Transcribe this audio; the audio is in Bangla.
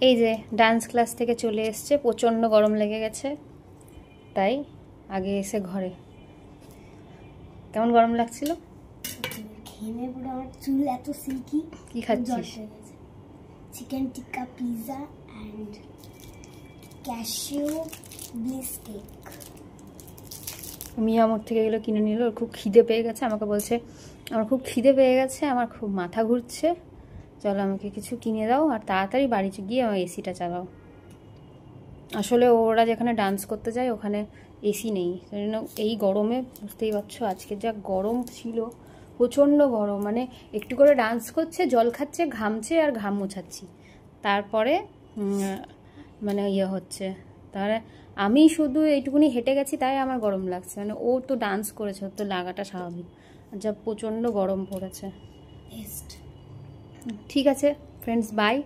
এই যে ডান্স ক্লাস থেকে চলে এসছে, প্রচণ্ড গরম লেগে গেছে, তাই আগে এসে ঘরে। কেমন গরম লাগছিল? ঘেমে পুরো আমার চুল এত সিল্কি। কি খাচ্ছিস? Chicken tikka pizza and cashew bliss cake. মিয়া আমার থেকে এগুলো কিনে নিল, ওর খুব খিদে পেয়ে গেছে, আমাকে বলছে আমার খুব খিদে পেয়ে গেছে, আমার খুব মাথা ঘুরছে, চলো আমাকে কিছু কিনে দাও আর তাড়াতাড়ি বাড়ি গিয়ে আমার এসিটা চালাও। আসলে ওরা যেখানে ডান্স করতে যায় ওখানে এসি নেই, সেই জন্য এই গরমে বুঝতেই পারছো আজকে যা গরম ছিল, প্রচণ্ড গরম, মানে একটু করে ডান্স করছে, জল খাচ্ছে, ঘামছে আর ঘাম মোছাচ্ছি, তারপরে মানে ইয়ে হচ্ছে। তাহলে আমি শুধু এইটুকুনি হেঁটে গেছি তাই আমার গরম লাগছে, মানে ও তো ডান্স করেছে, ওর তো লাগাটা স্বাভাবিক, আর যা প্রচণ্ড গরম পড়েছে। ঠিক আছে ফ্রেন্ডস, বাই।